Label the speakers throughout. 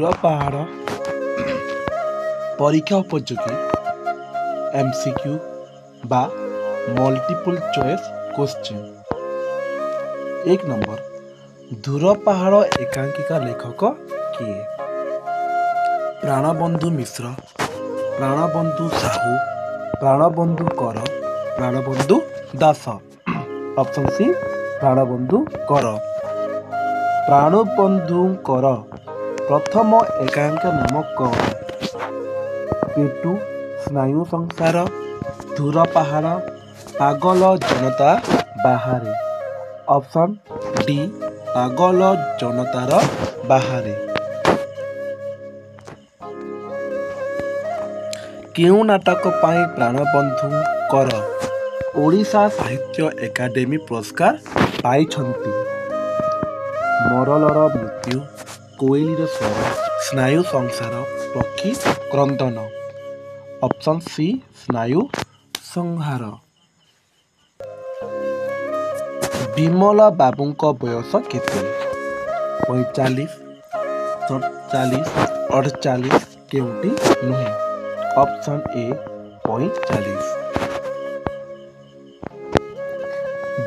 Speaker 1: ଦୂର ପାହାଡ଼ ପରୀକ୍ଷା ଉପଯୋଗୀ MCQ বা ମଲ୍ଟିପୁଲ ଚଏସ୍ କୋଶ୍ଚିନ୍। 1 ନମ୍ବର, ଦୂର ପାହାଡ଼ ଏକାଙ୍କିକା ଲେଖକ କିଏ? ପ୍ରାଣବନ୍ଧୁ ମିଶ୍ର, ପ୍ରାଣବନ୍ଧୁ ସାହୁ, ପ୍ରାଣବନ୍ଧୁ କର, ପ୍ରାଣବନ୍ଧୁ ଦାସ। ଅପସନ୍ ସି ପ୍ରାଣବନ୍ଧୁ କର। ପ୍ରାଣବନ୍ଧୁଙ୍କର ପ୍ରଥମ ଏକାଙ୍କିକା ନାମ କ'ଣ? ପେଟୁ, ସ୍ନାୟୁ ସଂସାର, ଦୂର ପାହାଡ଼, ପାଗଳ ଜନତା ବାହାରେ। ଅପସନ୍ ଡି ପାଗଳ ଜନତାର ବାହାରେ। କେଉଁ ନାଟକ ପାଇଁ ପ୍ରାଣବନ୍ଧୁଙ୍କର ଓଡ଼ିଶା ସାହିତ୍ୟ ଏକାଡେମୀ ପୁରସ୍କାର ପାଇଛନ୍ତି? ମରଲର ମୃତ୍ୟୁ, କୋଇଲିର ସ୍ୱର, ସ୍ନାୟୁ ସଂସାର, ପକ୍ଷୀ କ୍ରନ୍ଦନ। ଅପସନ୍ ସି ସ୍ନାୟୁ ସଂହାର। ବିମଳା ବାବୁଙ୍କ ବୟସ କେତେ? 45, 47, 48, କେଉଁଟି ନୁହେଁ? Option A 45।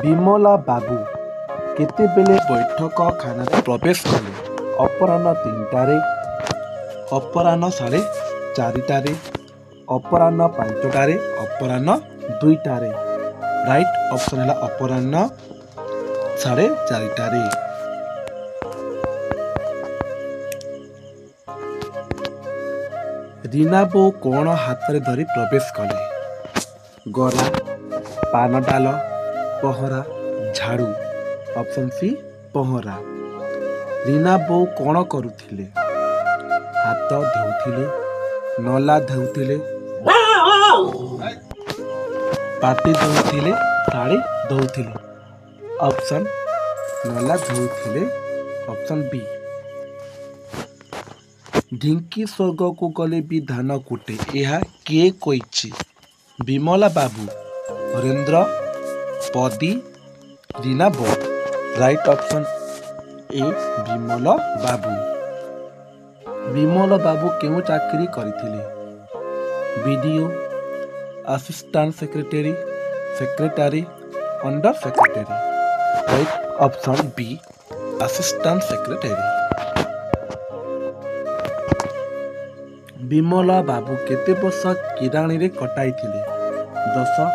Speaker 1: ବିମଳା ବାବୁ କେତେବେଳେ ବୈଠକଖାନାରେ ପ୍ରବେଶ କଲେ? ଅପରାହ୍ନ 3ଟାରେ, ଅପରାହ୍ନ 4:30, ଅପରାହ୍ନ 5ଟାରେ, ଅପରାହ୍ନ 2ଟାରେ। ରାଇଟ୍ ଅପସନ୍ ହେଲା ଅପରାହ୍ନ 4:30ଟାରେ। ରୀନା ବୋଉ କ'ଣ ହାତରେ ଧରି ପ୍ରବେଶ କଲେ? ଗରା, ପାନଡାଳ, ପହଁରା, ଝାଡ଼ୁ। ଅପସନ୍ ସି ପହଁରା। ରୀନା ବୋଉ କ'ଣ କରୁଥିଲେ? ହାତ ଧୋଉଥିଲେ, ନଲା ଧୋଉଥିଲେ, ପାଟି ଧୋଉଥିଲେ, ଶାଢ଼ୀ ଧୋଉଥିଲେ। ଅପସନ୍ ନଲା ଧୋଉଥିଲେ। Option B. ଢିଙ୍କି ସ୍ୱର୍ଗକୁ ଗଲେ ବି ଧାନ କୁଟେ, ଏହା କିଏ କହିଛି? ବିମଳା ବାବୁ, ହରେନ୍ଦ୍ର, ପଦୀ, ରୀନା ବୋଉ। ରାଇଟ୍ ଅପସନ୍ ଏ ବିମଳା ବାବୁ। ବିମଳା ବାବୁ କେଉଁ ଚାକିରି କରିଥିଲେ? BDO, assistant secretary, secretary, under secretary. Right option B assistant secretary. Bimala ବାବୁ କେତେ ବର୍ଷ କିରାଣୀରେ କଟାଇଥିଲେ? 10,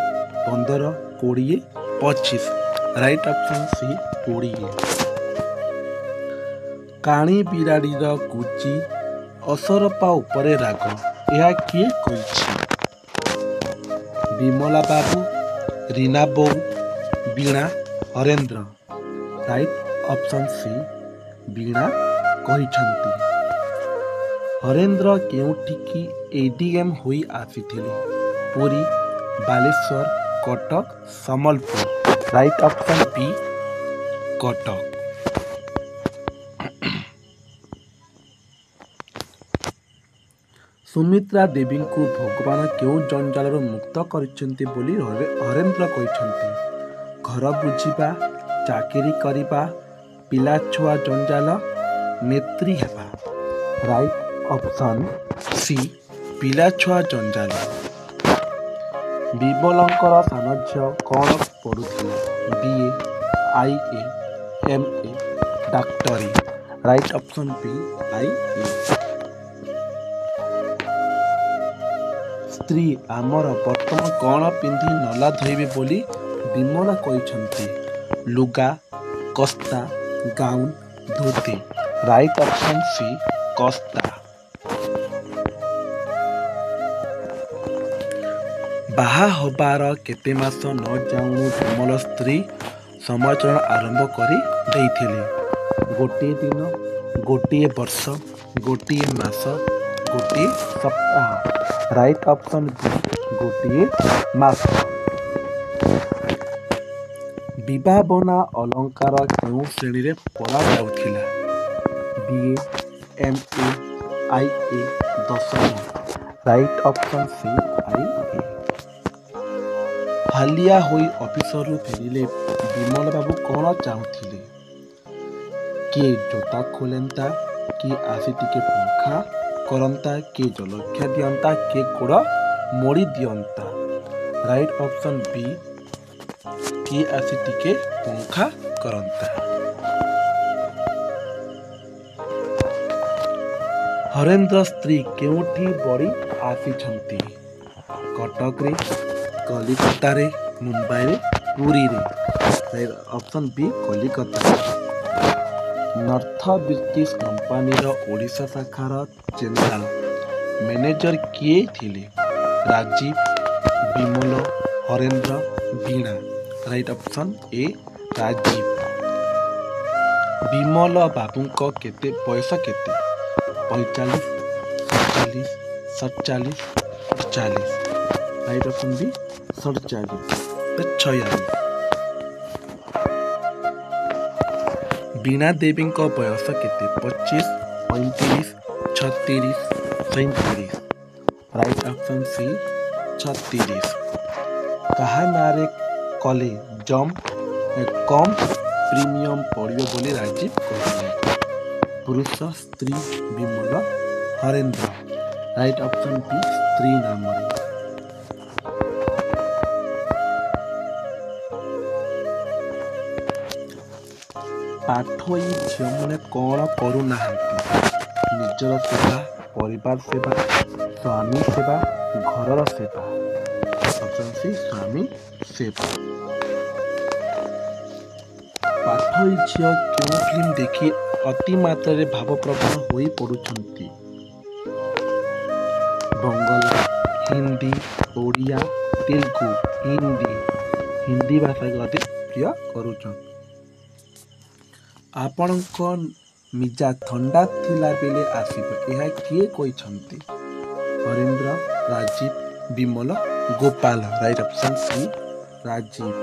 Speaker 1: 15, 20, 25। Right option C 20। କାଣି ବିରାଡ଼ିର କୁଚି, ଅସରପା ଉପରେ ରାଗ, ଏହା କିଏ କହିଛି? ବିମଳା ବାବୁ, ରୀନା ବୋଉ, Bina, Harendra. Right option C Bina କହିଛନ୍ତି। ହରେନ୍ଦ୍ର କେଉଁଠିକି ADM ହୋଇ ଆସିଥିଲେ? Puri, Baleswar, Cuttack, Sambalpur. Right option B Cuttack. Sumitra ଦେବୀଙ୍କୁ ଭଗବାନ କେଉଁ ଜଞ୍ଜାଳରୁ ମୁକ୍ତ କରିଛନ୍ତି ବୋଲି ହରେନ୍ଦ୍ର କହିଛନ୍ତି? ଘର ବୁଝିବା, ଚାକିରି କରିବା, ପିଲାଛୁଆ ଜଞ୍ଜାଳ, ନେତ୍ରୀ ହେବା। ରାଇଟ୍ ଅପସନ୍ ସି ପିଲାଛୁଆ ଜଞ୍ଜାଳ। ବିମଳଙ୍କର ସାନ ଝିଅ କ'ଣ ପଢ଼ୁଥିଲେ? BA, IA, MA, ଡାକ୍ତରୀ। ରାଇଟ୍ ଅପସନ୍ ବି IA। ସ୍ତ୍ରୀ ଆମର ବର୍ତ୍ତମାନ କ'ଣ ପିନ୍ଧି ନଲା ଧୋଇବେ ବୋଲି ବିମଳା କହିଛନ୍ତି? ଲୁଗା, କସ୍ତା, ଗାଉନ, ଧୋତି। ରାଇଟ୍ ଅପସନ୍ ସି କସ୍ତା। ବାହା ହବାର କେତେ ମାସ ନ ଯାଉଣୁ ବିମଳ ସ୍ତ୍ରୀ ସମାଚରଣ ଆରମ୍ଭ କରି ଦେଇଥିଲେ? 1 ଦିନ, 1 ବର୍ଷ, 1 ମାସ, 1 ସପ୍ତାହ। ରାଇଟ୍ ଅପସନ୍ ବି 1 ମାସ। ବିଭାବନା ଅଲଙ୍କାର କେଉଁ ଶ୍ରେଣୀରେ ପଢ଼ାଯାଉଥିଲା? BA, MA, IA, ଦଶମ। Right option C IA। ହାଲିଆ ହୋଇ ଅଫିସରୁ ଫେରିଲେ ବିମଳ ବାବୁ କ'ଣ ଚାହୁଁଥିଲେ? କିଏ ଜୋତା ଖୋଲନ୍ତା, କିଏ ଆସି ଟିକେ ପଙ୍ଖା କରନ୍ତା, କିଏ ଜଳଖିଆ ଦିଅନ୍ତା, କିଏ ଗୋଡ଼ ମୋଡ଼ି ଦିଅନ୍ତା। ରାଇଟ୍ ଅପସନ୍ ବି, କିଏ ଆସି ଟିକେ ପଙ୍ଖା କରନ୍ତା। ହରେନ୍ଦ୍ର ସ୍ତ୍ରୀ କେଉଁଠି ବଢ଼ି ଆସିଛନ୍ତି? କଟକରେ, କଲିକତାରେ, ମୁମ୍ବାଇରେ, ପୁରୀରେ। ରାଇଟ୍ ଅପସନ୍ ବି, କଲିକତାରେ। ନର୍ଥ ବ୍ରିଟିଶ କମ୍ପାନୀର ଓଡ଼ିଶା ଶାଖାର ଜେନେରାଲ ମ୍ୟାନେଜର କିଏ ଥିଲେ? Rajiv, Bimal, Harendra, Bina. Right option A, Rajiv. Bimal ବାବୁଙ୍କ ବୟସ କେତେ? 45, 47, 47, 48। ରାଇଟ୍ ଅପସନ୍ ବି, 46। ବୀଣା ଦେବୀଙ୍କ ବୟସ କେତେ? 25, 35, 36, 37। Right option C, 36। କାହା ନାଁରେ କଲେ କମ୍ ପ୍ରିମିୟମ୍ ପଡ଼ିବ ବୋଲି ରାଜୀବ କହିଲେ? ପୁରୁଷ, ସ୍ତ୍ରୀ, ବିମଲ, ହରେନ୍ଦ୍ର। ରାଇଟ୍ ଅପସନ୍ ବି, ସ୍ତ୍ରୀ ନାମରେ। ପାଠୋଇ ଝିଅମାନେ କ'ଣ କରୁନାହାନ୍ତି? ନିଜର ସେବା, ପରିବାର ସେବା, ସ୍ୱାମୀ ସେବା, ଘରର ସେବା। ଅପସନ୍ ସି, ସ୍ୱାମୀ ସେବା। ପାଠୋଇ ଝିଅ କେଉଁ ଫିଲ୍ମ ଦେଖି ଅତି ମାତ୍ରାରେ ଭାବପ୍ରବଣ ହୋଇ ପଡ଼ୁଛନ୍ତି? ବଙ୍ଗଳା, ହିନ୍ଦୀ, ଓଡ଼ିଆ, ତେଲୁଗୁ। ହିନ୍ଦୀ ଭାଷାକୁ ଅତି ପ୍ରିୟ କରୁଛନ୍ତି। ଆପଣଙ୍କ ମିଜାଜ ଥଣ୍ଡା ଥିଲା ବେଳେ ଆସିବ, ଏହା କିଏ କହିଛନ୍ତି? Harendra, Rajib, Bimal, Gopal. Right option C, Rajib.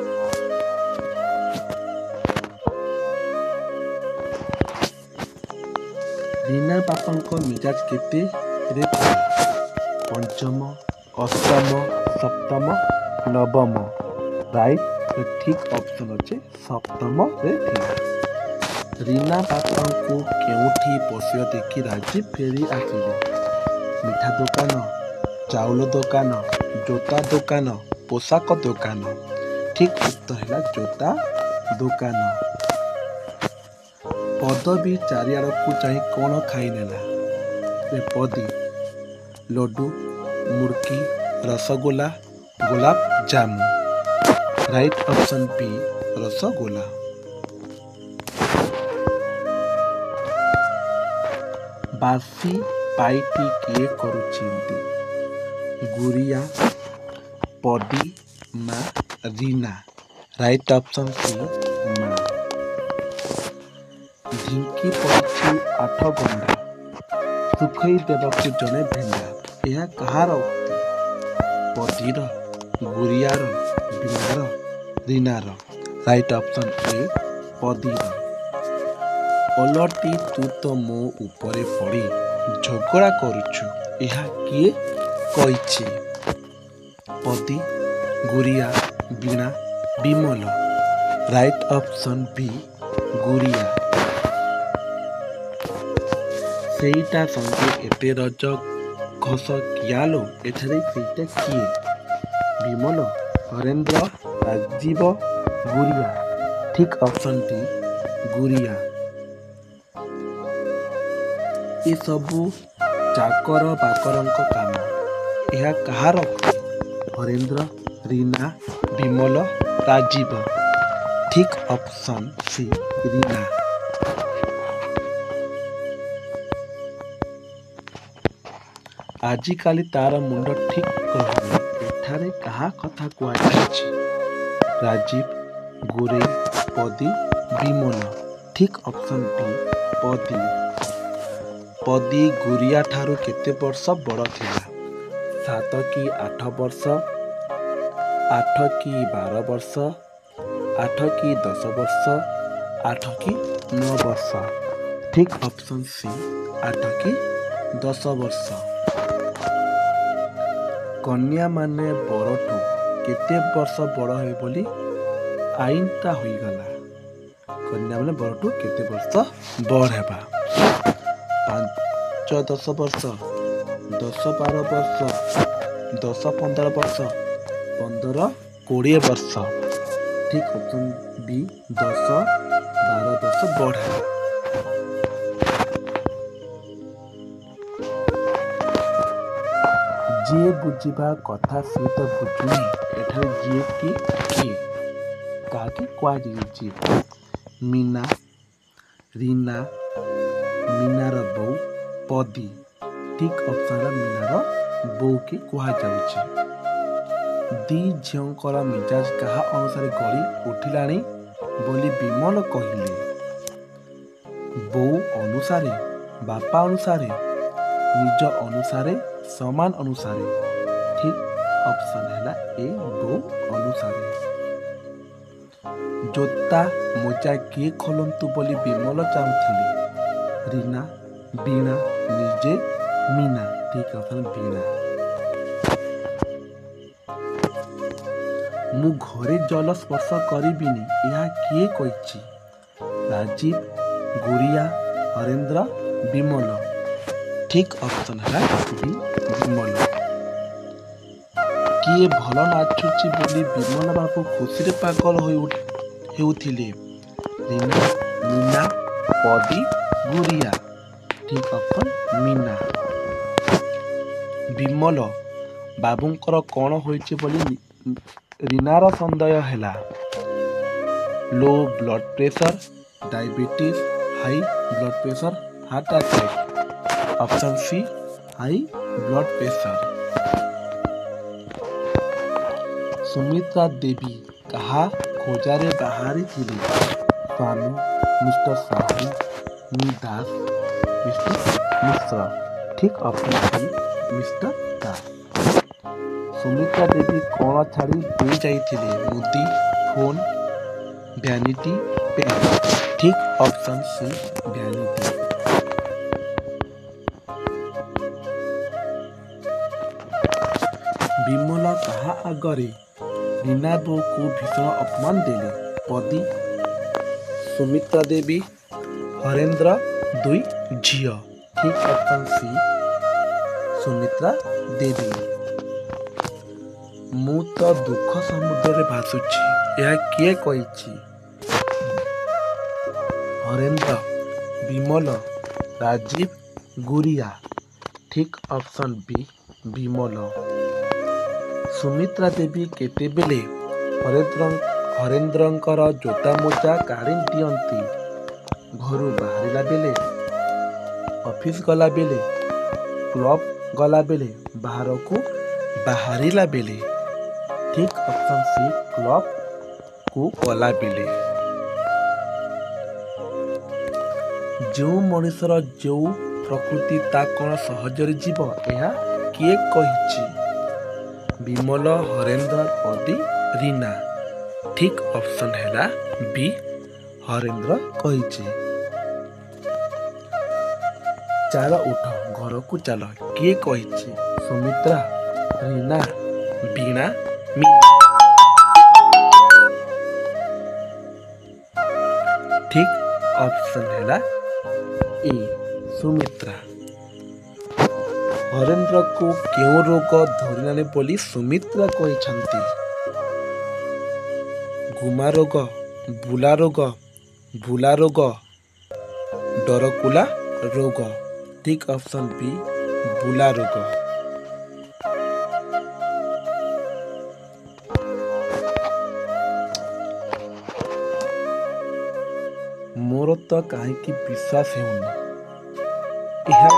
Speaker 1: Rina ବାପାଙ୍କ ମିଜାଜ କେତେରେ ଥିଲା? ପଞ୍ଚମ, ଅଷ୍ଟମ, ସପ୍ତମ, ନବମ। ରାଇଟ୍, ଠିକ୍ ଅପସନ୍ ଅଛି, ସପ୍ତମରେ ଥିଲା। ରୀନା ବାପାଙ୍କୁ କେଉଁଠି ବସିବା ଦେଖି ରାଜୀବ ଫେରି ଆସିଲେ? ମିଠା ଦୋକାନ, ଚାଉଳ ଦୋକାନ, ଜୋତା ଦୋକାନ, ପୋଷାକ ଦୋକାନ। ଠିକ୍ ଉତ୍ତର ହେଲା ଜୋତା ଦୋକାନ। ପଦବୀ ଚାରିଆଡ଼କୁ ଚାହିଁ କ'ଣ ଖାଇନେଲା? ପଦୀ, ଲଡୁ, ମୁଡ଼କି, ରସଗୋଲା, ଗୋଲାପ ଜାମୁ। ରାଇଟ୍ ଅପସନ୍ ବି, ରସଗୋଲା। ବାସି ପାଇଟି କିଏ କରୁଛନ୍ତି? ଗୁରିଆ, ପଦୀ, ମା, ରୀନା। ରାଇଟ୍ ଅପସନ୍ ସି, ମା। ଢିଙ୍କି ପଡ଼ିଛି 8 ଗଣ୍ଡା, ଶୁଖେଇ ଦେବାକୁ ଜଣେ ଭେଣ୍ଡା। ଏହା କାହାର ଉକ୍ତି? ପଦୀର, ଗୁରିଆର, ବୀଣାର, ରୀନାର। ରାଇଟ୍ ଅପସନ୍ ଏ, ପଦୀର। ଓଲଟି ତୁ ତ ମୋ ଉପରେ ପଡ଼ି ଝଗଡ଼ା କରୁଛୁ, ଏହା କିଏ କହିଛି? Padi, Guria, Bina, Bimal. Right option B, Guria. ସେଇଟା ସଙ୍ଗେ ଏତେ ରଜ ଘଷ କିଆଲୋ, ଏଠାରେ ସେଇଟା କିଏ? ବିମଲ, ହରେନ୍ଦ୍ର, ରାଜୀବ, ଗୁରିଆ। ଠିକ୍ ଅପସନ୍ ଡି, ଗୁରିଆ। ଏସବୁ ଚାକର ବାକରଙ୍କ କାମ, ଏହା କାହାର ଉକ୍ତି? ହରେନ୍ଦ୍ର, ରୀନା, ବିମଲ, ରାଜୀବ। ଠିକ୍ ଅପସନ୍ ସି, ରୀନା। ଆଜିକାଲି ତାର ମୁଣ୍ଡ ଠିକ୍ ରହୁନି, ଏଠାରେ କାହା କଥା କୁହାଯାଇଛି? ରାଜୀବ, ଗୁରେଇ, ପଦୀ, ବିମଲ। ଠିକ୍ ଅପସନ୍ ବି, ପଦୀ। ପଦୀ ଗୁରିଆ ଠାରୁ କେତେ ବର୍ଷ ବଡ଼ ଥିଲା? 7 କି 8 ବର୍ଷ, 8 କି 12 ବର୍ଷ, 8 କି 10 ବର୍ଷ, 8 କି 9 ବର୍ଷ। ଠିକ୍ ଅପସନ୍ ସି, 8 କି 10 ବର୍ଷ। କନ୍ୟାମାନେ ବରଠୁ କେତେ ବର୍ଷ ବଡ଼ ହେବେ ବୋଲି ଆଇନଟା ହୋଇଗଲା? କନ୍ୟାମାନେ ବରଠୁ କେତେ ବର୍ଷ ବଡ଼ ହେବା? 5-10 ବର୍ଷ, 10-12 ବର୍ଷ, 10-15 ବର୍ଷ, 15-20 ବର୍ଷ। ଠିକ୍ ଅପସନ୍ ବି 10-12 ବର୍ଷ ବଢ଼ା। ଯିଏ ବୁଝିବା କଥା ସିଏ ତ ବୁଝୁନି। ଏଠାରେ ଯିଏ କି କିଏ କାହାକି କୁହାଯାଇଛି? ମୀନା, ରୀନା, ମୀନାର ବୋଉ, ପଦୀ। ଠିକ୍ ଅପସନ୍ ମୀନାର ବୋଉକି କୁହାଯାଉଛି। ଦି ଝିଅଙ୍କର ମିଜାଜ କାହା ଅନୁସାରେ ଗଢ଼ି ଉଠିଲାଣି ବୋଲି ବିମଲ କହିଲେ? ବୋଉ ଅନୁସାରେ, ବାପା ଅନୁସାରେ, ନିଜ ଅନୁସାରେ, ସମାନ ଅନୁସାରେ। ଠିକ୍ ଅପସନ୍ ହେଲା ଏ ବୋଉ ଅନୁସାରେ। ଜୋତା ମୋଜା କିଏ ଖୋଲନ୍ତୁ ବୋଲି ବିମଲ ଚାହୁଁଥିଲେ? ରୀନା, ବୀଣା, ନିଜେ, ମୀନା। ଠିକ୍ ଅପସନ୍ ବୀଣା। ମୁଁ ଘରେ ଜଳ ସ୍ପର୍ଶ କରିବିନି ଏହା କିଏ କହିଛି? ରାଜୀବ, ଗୁରିଆ, ହରେନ୍ଦ୍ର, ବିମଲ। ଠିକ୍ ଅପସନ୍ ହେଲା ବିମଲ। କିଏ ଭଲ ନାଚୁଛି ବୋଲି ବିମଲ ବାବୁ ଖୁସିରେ ପାଗଳ ହେଉଥିଲେ? ରୀନା, ମୀନା, ପଦୀ, ଗୁରିଆ। ଠିକ୍ ଅପସନ୍ ମୀନା। ବିମଲ ବାବୁଙ୍କର କ'ଣ ହୋଇଛି ବୋଲି ରୀନାର ସନ୍ଦେହ ହେଲା? Low blood pressure, diabetes, high blood pressure, heart attack. Option C high blood pressure. Sumitra Devi କାହା ଖୋଜାରେ ବାହାରିଥିଲେ? ସ୍ୱାମୀ ମିଷ୍ଟର ସାହୁ, ମି ଦାସ, ମିଷ୍ଟର ମିଶ୍ର। ଠିକ୍ option C mister Das. Sumitra Devi କ'ଣ ଛାଡ଼ି ଦେଇ ଯାଇଥିଲେ? ମୁଦି, ଫୋନ୍, ଭ୍ୟାନିଟି ପେନ୍। ଠିକ୍ ଅପସନ୍ ସି ଭ୍ୟାନିଟି। ବିମଲ କାହା ଆଗରେ ରୀନା ବୋଉକୁ ଭୀଷଣ ଅପମାନ ଦେଲେ? ପଦୀ, ସୁମିତ୍ରା ଦେବୀ, ହରେନ୍ଦ୍ର, ଦୁଇ ଝିଅ। ଠିକ୍ ଅପସନ୍ ସି ସୁମିତ୍ରା ଦେବୀ। ମୁଁ ତ ଦୁଃଖ ସମୁଦ୍ରରେ ଭାସୁଛି ଏହା କିଏ କହିଛି? ହରେନ୍ଦ୍ର, ବିମଲ, ରାଜୀବ, ଗୁରିଆ। ଠିକ୍ ଅପସନ୍ ବି ବିମଲ। ସୁମିତ୍ରା ଦେବୀ କେତେବେଳେ ହରେନ୍ଦ୍ରଙ୍କର ଜୋତା ମୋଜା କାଢ଼ି ଦିଅନ୍ତି? ଘରୁ ବାହାରିଲା ବେଳେ, ଅଫିସ୍ ଗଲାବେଳେ, କ୍ଲବ୍ ଗଲାବେଳେ, ବାହାରକୁ ବାହାରିଲା ବେଳେ। ଠିକ୍ ଅପସନ୍ ସି କ୍ଲବ୍କୁ ଗଲାବେଳେ। ଯେଉଁ ମଣିଷର ଯେଉଁ ପ୍ରକୃତି ତା କ'ଣ ସହଜରେ ଯିବ ଏହା କିଏ କହିଛି? ବିମଲ, ହରେନ୍ଦ୍ର, ପଦୀ, ରୀନା। ଠିକ୍ ଅପସନ୍ ହେଲା ବି ହରେନ୍ଦ୍ର କହିଛି। ଚାଲ ଉଠ ଘରକୁ ଚାଲ କିଏ କହିଛି? ସୁମିତ୍ରା, ରୀନା, ବୀଣା, ମୀନା। ଠିକ୍ ଅପସନ୍ ହେଲା ଏ ସୁମିତ୍ରା। ହରେନ୍ଦ୍ରକୁ କେଉଁ ରୋଗ ଧରିଲାଣି ବୋଲି ସୁମିତ୍ରା କହିଛନ୍ତି? ଗୁମା ରୋଗ, ବୁଲା ରୋଗ, ଭୁଲା ରୋଗ, ଡରକୁଲା ରୋଗ। ଠିକ୍ ଅପସନ୍ ବି ବୁଲା ରୋଗ। ମୋର ତ କାହିଁକି ବିଶ୍ୱାସ ହେଉନି ଏହା